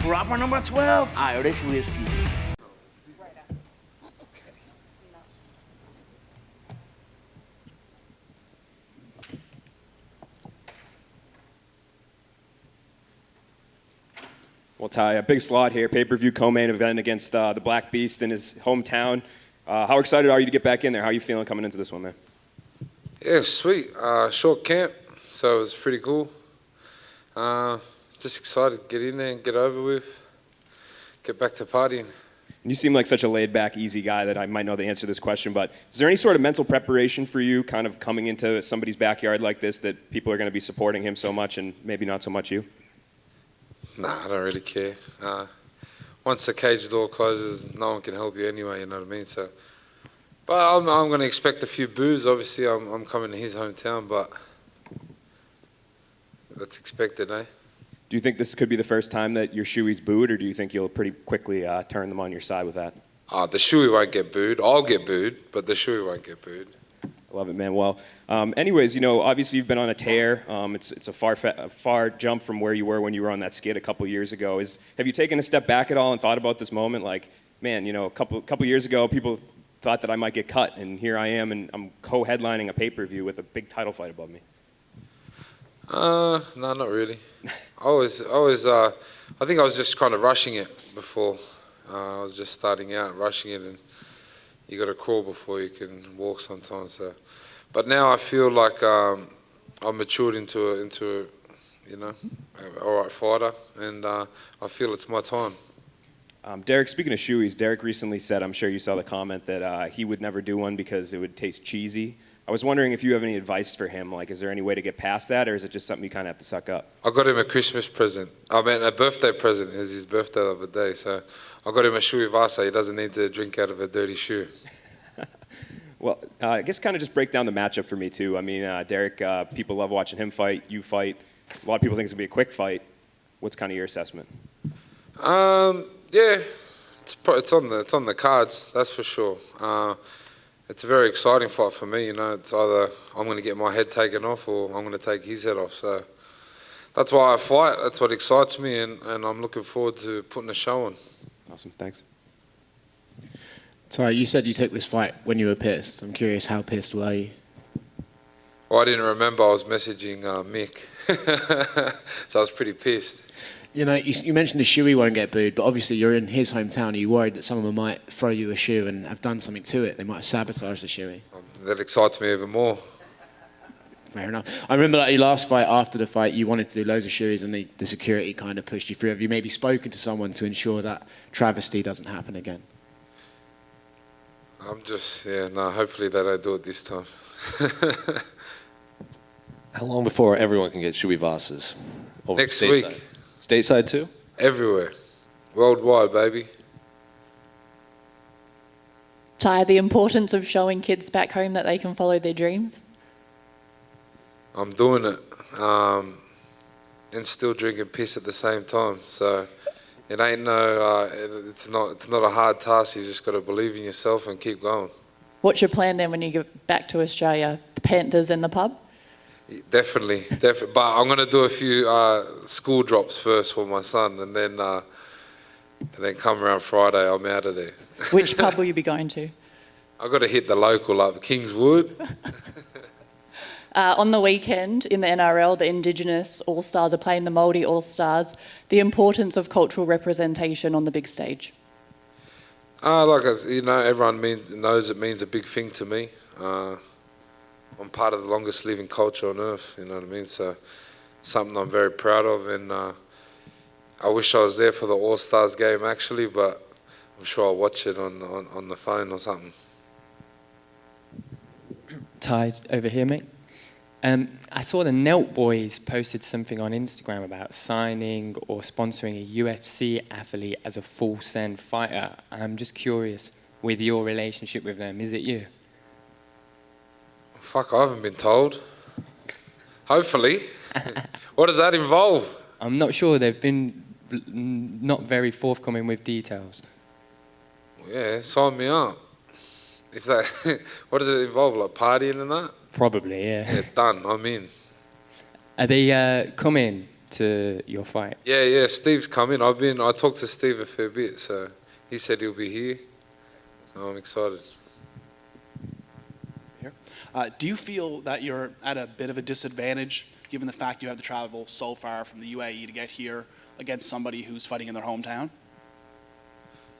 Proper number 12, Irish whiskey. Well, Tai, a big slot here, pay-per-view co-main event against the Black Beast in his hometown. How excited are you to get back in there? How are you feeling coming into this one, man? Yeah, sweet. Short camp, so it was pretty cool. Just excited to get in there and get over with, get back to partying. You seem like such a laid-back, easy guy that I might know the answer to this question, but is there any sort of mental preparation for you kind of coming into somebody's backyard like this that people are going to be supporting him so much and maybe not so much you? Nah, I don't really care. Once the cage door closes, no one can help you anyway, you know what I mean? So, but I'm going to expect a few boos. Obviously, I'm coming to his hometown, but that's expected, eh? Do you think this could be the first time that your shoey's booed, or do you think you'll pretty quickly turn them on your side with that? The shoey won't get booed. I'll get booed, but the shoey won't get booed. I love it, man. Well, anyways, you know, obviously you've been on a tear. It's a far jump from where you were when you were on that skid a couple years ago. Have you taken a step back at all and thought about this moment? Like, man, you know, a couple years ago, people thought that I might get cut, and here I am, and I'm co-headlining a pay-per-view with a big title fight above me. No, not really. I think I was just kind of rushing it before. I was just starting out, rushing it, and you got to crawl before you can walk sometimes. So. But now I feel like I'm matured into a you know, all right fighter, and I feel it's my time. Derrick, speaking of shoeys, Derrick recently said, I'm sure you saw the comment, that he would never do one because it would taste cheesy. I was wondering if you have any advice for him. Like, is there any way to get past that, or is it just something you kind of have to suck up? I got him a Christmas present. I mean, a birthday present. It was his birthday the other day, so I got him a shoey vasa. He doesn't need to drink out of a dirty shoe. Well, I guess kind of just break down the matchup for me, too. I mean, Derrick, people love watching him fight, you fight. A lot of people think it's going to be a quick fight. What's kind of your assessment? Yeah, it's on the cards, that's for sure. It's a very exciting fight for me, you know. It's either I'm going to get my head taken off or I'm going to take his head off. So that's why I fight. That's what excites me, and I'm looking forward to putting a show on. Awesome, thanks. Tai, you said you took this fight when you were pissed. I'm curious, how pissed were you? Well, I didn't remember I was messaging Mick, so I was pretty pissed. You know, you mentioned the shoey won't get booed, but obviously you're in his hometown. Are you worried that someone might throw you a shoe and have done something to it? They might have sabotaged the shoey. That excites me even more. Fair enough. I remember like your last fight, after the fight, you wanted to do loads of shoeys and the security kind of pushed you through. Have you maybe spoken to someone to ensure that travesty doesn't happen again? Hopefully they don't do it this time. How long before everyone can get shoey vasas? Next week. Stateside too? Everywhere. Worldwide, baby. Tai, the importance of showing kids back home that they can follow their dreams? I'm doing it. And still drinking piss at the same time. So it ain't it's not a hard task. You just got to believe in yourself and keep going. What's your plan then when you get back to Australia? The Panthers and the pub? Definitely. But I'm going to do a few school drops first for my son, and then come around Friday, I'm out of there. Which pub will you be going to? I've got to hit the local up, Kingswood. On the weekend in the NRL, the Indigenous All-Stars are playing the Māori All-Stars. The importance of cultural representation on the big stage. Everyone knows it means a big thing to me. I'm part of the longest living culture on earth, you know what I mean? So something I'm very proud of, and I wish I was there for the All-Stars game actually, but I'm sure I'll watch it on the phone or something. Tai, over here, mate. I saw the Nelt Boys posted something on Instagram about signing or sponsoring a UFC athlete as a full send fighter. And I'm just curious, with your relationship with them, is it you? Fuck, I haven't been told. Hopefully. What does that involve? I'm not sure. They've been not very forthcoming with details. Yeah, sign me up. What does it involve, like partying and that? Probably, yeah. Yeah, done, I'm in. Are they coming to your fight? Yeah, Steve's coming. I talked to Steve a fair bit, so he said he'll be here. So I'm excited. Do you feel that you're at a bit of a disadvantage, given the fact you have to travel so far from the UAE to get here against somebody who's fighting in their hometown?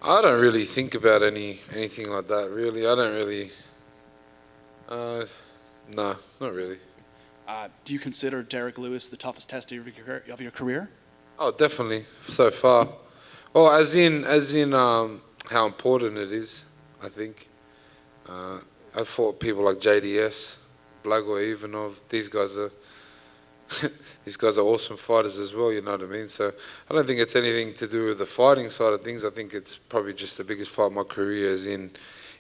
I don't really think about anything like that, really. I don't really... no, not really. Do you consider Derrick Lewis the toughest test of your career? Oh, definitely, so far. Well, as in how important it is, I think. I fought people like JDS, Blago Ivanov. These guys are awesome fighters as well, you know what I mean? So I don't think it's anything to do with the fighting side of things. I think it's probably just the biggest fight of my career, as in,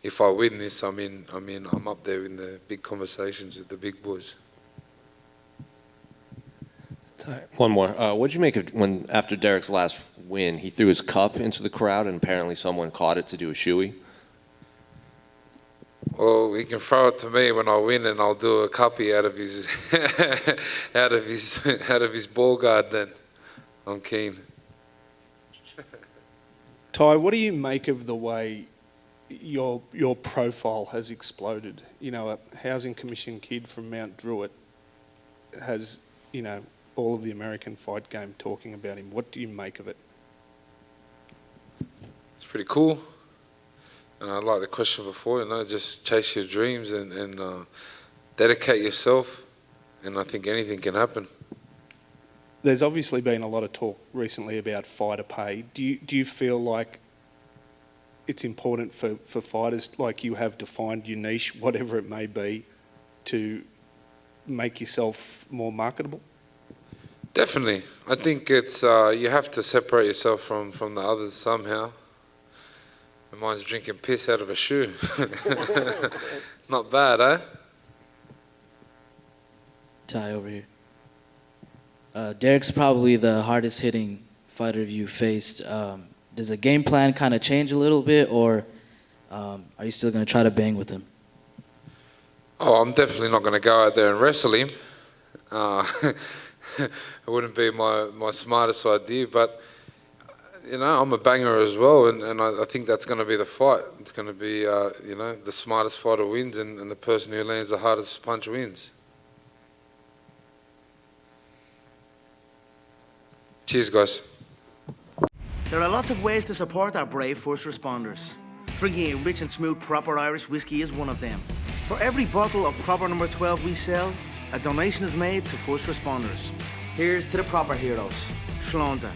if I win this, I'm up there in the big conversations with the big boys. One more. What'd you make of when, after Derrick's last win, he threw his cup into the crowd and apparently someone caught it to do a shoey? Well, he can throw it to me when I win, and I'll do a cuppy out of his out of his ball guard. Then I'm keen. Tai, what do you make of the way your profile has exploded? You know, a housing commission kid from Mount Druitt has, you know, all of the American fight game talking about him. What do you make of it? It's pretty cool. I like the question before, you know, just chase your dreams and dedicate yourself, and I think anything can happen. There's obviously been a lot of talk recently about fighter pay. Do you feel like it's important for fighters like you have defined your niche, whatever it may be, to make yourself more marketable? Definitely. I think it's you have to separate yourself from the others somehow. And mine's drinking piss out of a shoe. Not bad, eh? Tai over here. Derrick's probably the hardest hitting fighter you faced. Does the game plan kind of change a little bit, or are you still going to try to bang with him? Oh, I'm definitely not going to go out there and wrestle him. It wouldn't be my smartest idea, but you know, I'm a banger as well, and I think that's going to be the fight. It's going to be, you know, the smartest fighter wins, and the person who lands the hardest punch wins. Cheers, guys. There are lots of ways to support our brave first responders. Drinking a rich and smooth proper Irish whiskey is one of them. For every bottle of proper number 12 we sell, a donation is made to first responders. Here's to the proper heroes. Shlánta.